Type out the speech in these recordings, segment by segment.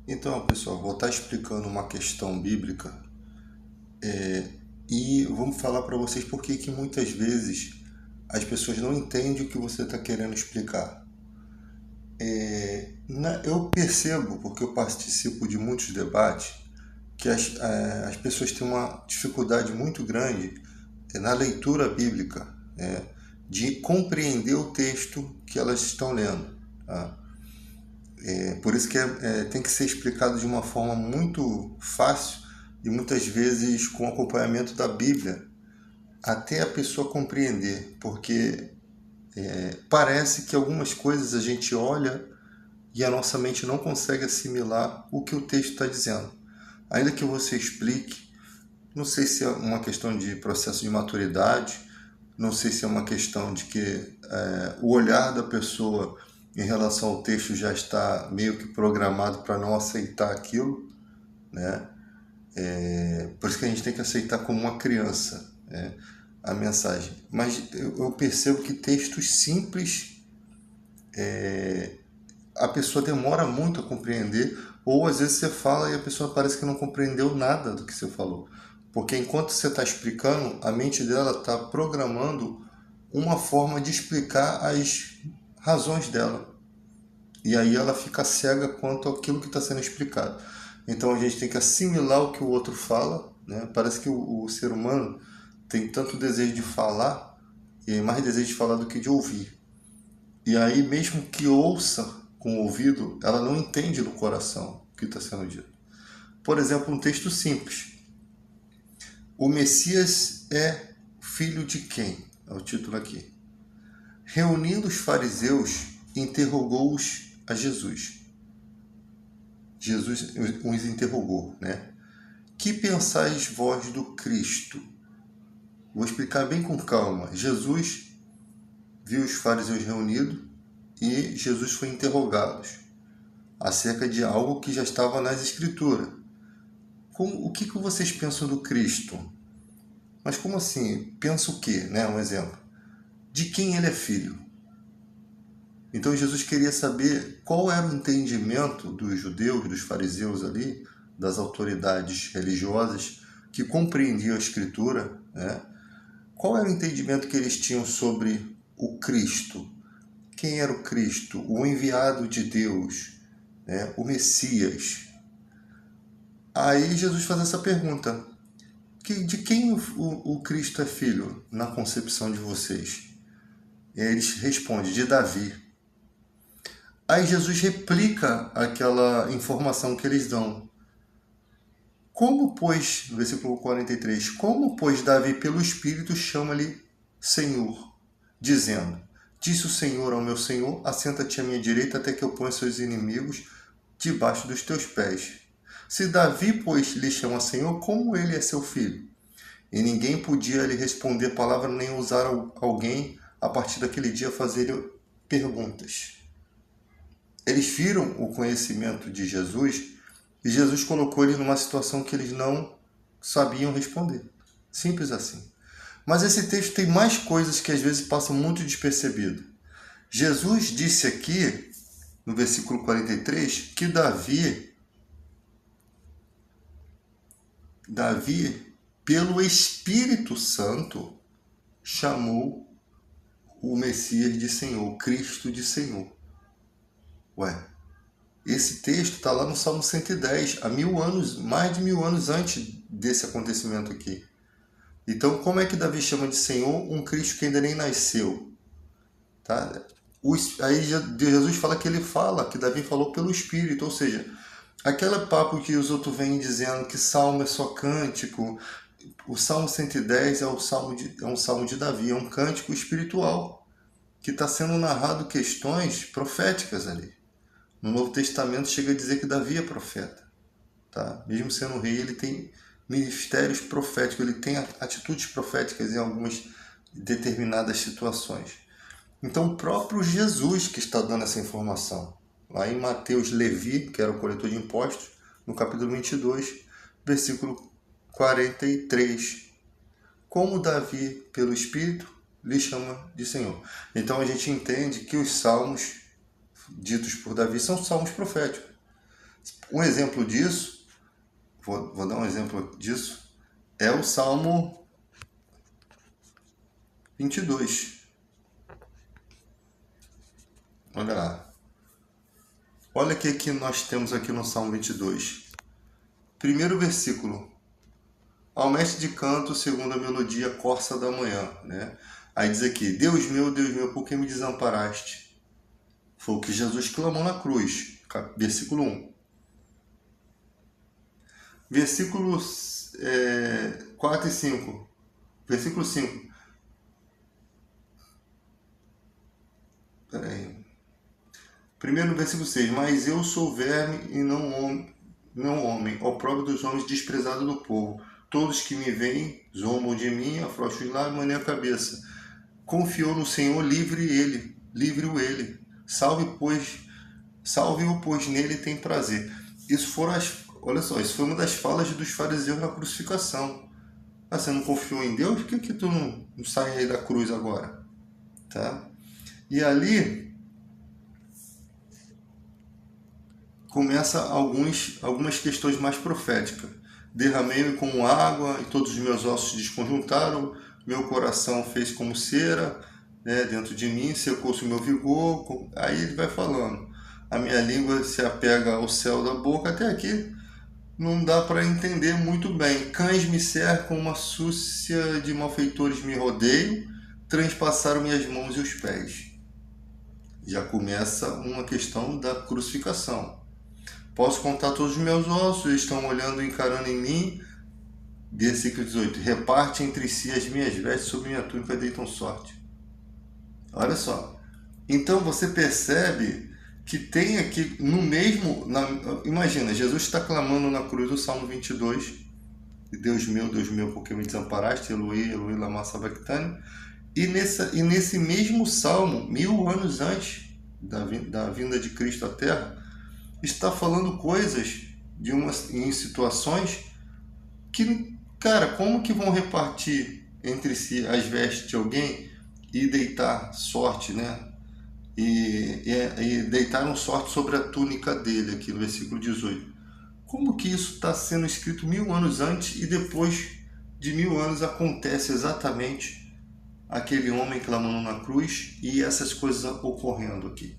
Então, pessoal, vou estar explicando uma questão bíblica e vamos falar para vocês por que muitas vezes as pessoas não entendem o que você está querendo explicar. Eu percebo, porque eu participo de muitos debates, que as pessoas têm uma dificuldade muito grande na leitura bíblica, de compreender o texto que elas estão lendo. Tá? Por isso que tem que ser explicado de uma forma muito fácil e muitas vezes com acompanhamento da Bíblia, até a pessoa compreender, porque parece que algumas coisas a gente olha e a nossa mente não consegue assimilar o que o texto está dizendo. Ainda que você explique, não sei se é uma questão de processo de maturidade, não sei se é uma questão de que o olhar da pessoa em relação ao texto já está meio que programado para não aceitar aquilo, né? Por isso que a gente tem que aceitar como uma criança, né, a mensagem. Mas eu percebo que textos simples a pessoa demora muito a compreender, ou às vezes você fala e a pessoa parece que não compreendeu nada do que você falou. Porque enquanto você está explicando, a mente dela está programando uma forma de explicar as razões dela. E aí ela fica cega quanto àquilo que está sendo explicado. Então a gente tem que assimilar o que o outro fala, né? Parece que o ser humano tem tanto desejo de falar, e mais desejo de falar do que de ouvir. E aí, mesmo que ouça com o ouvido, ela não entende no coração o que está sendo dito. Por exemplo, um texto simples. O Messias é filho de quem? É o título aqui. Reunindo os fariseus, interrogou-os a Jesus. Jesus os interrogou, né? Que pensais vós do Cristo? Vou explicar bem com calma. Jesus viu os fariseus reunidos e Jesus foi interrogá-los acerca de algo que já estava nas Escrituras. O que vocês pensam do Cristo? Mas como assim? Pensa o quê? Né? Um exemplo. De quem ele é filho? Então Jesus queria saber qual era o entendimento dos judeus, dos fariseus ali, das autoridades religiosas que compreendiam a Escritura, né? Qual era o entendimento que eles tinham sobre o Cristo? Quem era o Cristo? O enviado de Deus, né? O Messias. Aí Jesus faz essa pergunta: de quem o Cristo é filho na concepção de vocês? E aí eles respondem: de Davi. Aí Jesus replica aquela informação que eles dão. Como, pois, no versículo 43, como, pois, Davi, pelo Espírito, chama-lhe Senhor, dizendo: disse o Senhor ao meu Senhor, assenta-te à minha direita até que eu ponha seus inimigos debaixo dos teus pés. Se Davi, pois, lhe chama Senhor, como ele é seu filho? E ninguém podia lhe responder palavra nem usar alguém a partir daquele dia fazer perguntas. Eles viram o conhecimento de Jesus e Jesus colocou eles numa situação que eles não sabiam responder. Simples assim. Mas esse texto tem mais coisas que às vezes passam muito despercebido. Jesus disse aqui, no versículo 43, que Davi, pelo Espírito Santo, chamou o Messias de Senhor, o Cristo de Senhor. Ué, esse texto está lá no Salmo 110, há 1000 anos, mais de 1000 anos antes desse acontecimento aqui. Então, como é que Davi chama de Senhor um Cristo que ainda nem nasceu? Tá? Aí Jesus fala que Davi falou pelo Espírito, ou seja, aquele papo que os outros vêm dizendo que Salmo é só cântico, o Salmo 110 é um salmo de Davi, é um cântico espiritual, que está sendo narrado questões proféticas ali. No Novo Testamento chega a dizer que Davi é profeta. Tá? Mesmo sendo rei, ele tem ministérios proféticos, ele tem atitudes proféticas em algumas determinadas situações. Então, o próprio Jesus que está dando essa informação. Lá em Mateus, Levi, que era o coletor de impostos, no capítulo 22, versículo 43. Como Davi, pelo Espírito, lhe chama de Senhor. Então, a gente entende que os salmos ditos por Davi são salmos proféticos. Um exemplo disso, vou dar um exemplo disso, é o Salmo 22. Olha lá. Olha o que nós temos aqui no Salmo 22. Primeiro versículo. Ao mestre de canto, segundo a melodia corça da manhã, né? Aí diz aqui, Deus meu, por que me desamparaste? Foi o que Jesus clamou na cruz, versículo 1. Versículos 4 e 5. Versículo 5. Peraí. Primeiro versículo 6. Mas eu sou verme e não homem, opróbrio dos homens, desprezado do povo. Todos que me veem zombam de mim, afrouxam os lábios, maneiam a cabeça. Confiou no Senhor, livre-o ele. Salve-o, pois nele tem prazer. Olha só, isso foi uma das falas dos fariseus na crucificação. Ah, você não confiou em Deus? Por que tu não sai aí da cruz agora? Tá? E ali começa algumas questões mais proféticas. Derramei-me como água e todos os meus ossos se desconjuntaram, meu coração fez como cera, né, dentro de mim, secou-se o meu vigor. Aí ele vai falando. A minha língua se apega ao céu da boca. Até aqui não dá para entender muito bem. Cães me cercam, uma súcia de malfeitores me rodeiam, transpassaram minhas mãos e os pés. Já começa uma questão da crucificação. Posso contar todos os meus ossos, estão olhando e encarando em mim. Versículo 18. Reparte entre si as minhas vestes, sobre minha túnica deitam sorte. Olha só. Então você percebe que tem aqui no mesmo... imagina, Jesus está clamando na cruz do Salmo 22. Deus meu, por que me desamparaste? Eloi, Eloi, lama sabachthani. E nesse mesmo Salmo, 1000 anos antes da vinda de Cristo à Terra, está falando coisas em situações que, cara, como que vão repartir entre si as vestes de alguém e deitar sorte, né? E deitaram sorte sobre a túnica dele, aqui no versículo 18. Como que isso está sendo escrito 1000 anos antes e depois de 1000 anos acontece exatamente aquele homem clamando na cruz e essas coisas ocorrendo aqui?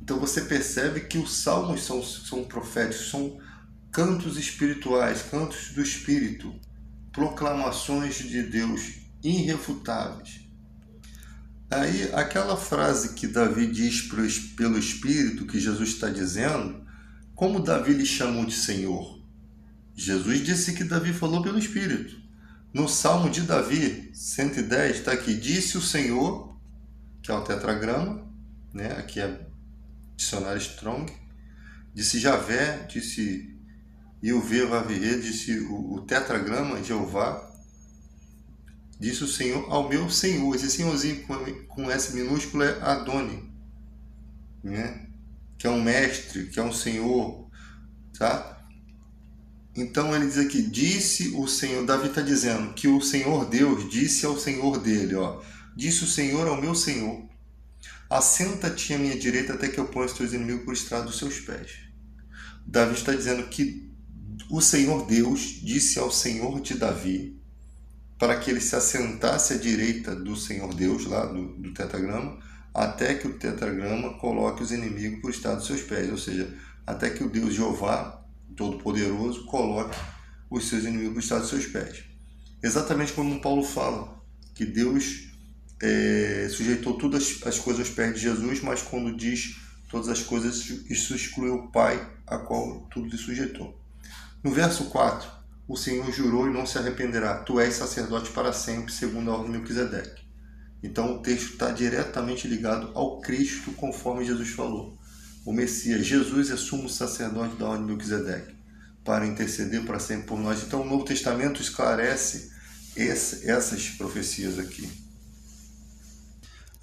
Então você percebe que os salmos são proféticos, são cantos espirituais, cantos do Espírito, proclamações de Deus irrefutáveis. Aí aquela frase que Davi diz pelo Espírito, que Jesus está dizendo, como Davi lhe chamou de Senhor? Jesus disse que Davi falou pelo Espírito. No Salmo de Davi, 110, está aqui, disse o Senhor, que é o tetragrama, né? Aqui é dicionário Strong, disse Javé, disse Yuvê-Vavirê, disse o tetragrama, Jeová, disse o Senhor ao meu Senhor. Esse senhorzinho com S minúsculo é Adoni, né? Que é um mestre, que é um senhor, tá? Então ele diz aqui, disse o Senhor, Davi está dizendo que o Senhor Deus disse ao Senhor dele, ó, disse o Senhor ao meu Senhor, assenta-te à minha direita até que eu ponha os teus inimigos por estrado dos seus pés. Davi está dizendo que o Senhor Deus disse ao Senhor de Davi para que ele se assentasse à direita do Senhor Deus, lá do tetragrama, até que o tetragrama coloque os inimigos por estrado dos seus pés, ou seja, até que o Deus Jeová, Todo-Poderoso, coloque os seus inimigos por estrado dos seus pés. Exatamente como Paulo fala, que Deus sujeitou todas as coisas aos pés de Jesus, mas quando diz todas as coisas, isso exclui o Pai, a qual tudo lhe sujeitou. No verso 4, o Senhor jurou e não se arrependerá. Tu és sacerdote para sempre, segundo a ordem de Melquisedeque. Então o texto está diretamente ligado ao Cristo, conforme Jesus falou. O Messias, Jesus, é sumo sacerdote da ordem de Melquisedeque, para interceder para sempre por nós. Então o Novo Testamento esclarece essas profecias aqui.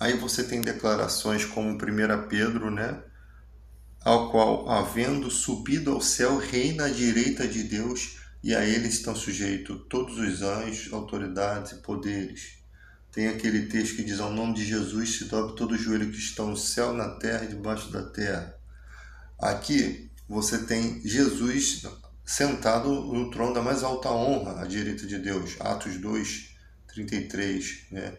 Aí você tem declarações como 1 Pedro, né? Ao qual, havendo subido ao céu, reina à direita de Deus, e a ele estão sujeitos todos os anjos, autoridades e poderes. Tem aquele texto que diz, ao nome de Jesus se dobre todo o joelho que está no céu, na terra e debaixo da terra. Aqui, você tem Jesus sentado no trono da mais alta honra, à direita de Deus, Atos 2:33, né?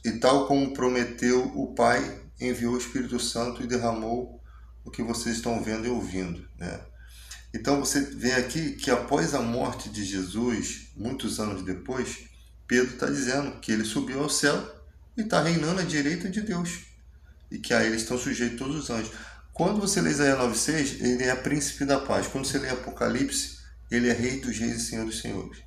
E tal como prometeu, o Pai enviou o Espírito Santo e derramou o que vocês estão vendo e ouvindo, né? Então você vê aqui que após a morte de Jesus, muitos anos depois, Pedro está dizendo que ele subiu ao céu e está reinando à direita de Deus, e que a ele estão sujeitos todos os anjos. Quando você lê Isaías 9:6, ele é príncipe da paz. Quando você lê Apocalipse, ele é rei dos reis e senhor dos senhores.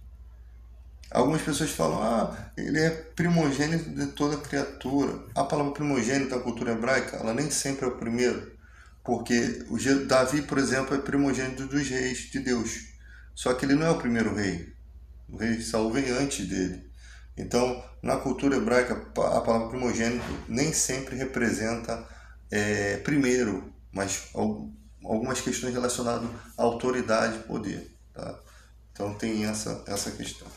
Algumas pessoas falam, ele é primogênito de toda criatura. A palavra primogênito da cultura hebraica, ela nem sempre é o primeiro, porque Davi, por exemplo, é primogênito dos reis de Deus. Só que ele não é o primeiro rei. O rei Saul vem antes dele. Então, na cultura hebraica, a palavra primogênito nem sempre representa primeiro, mas algumas questões relacionadas à autoridade e poder. Tá? Então, tem essa questão.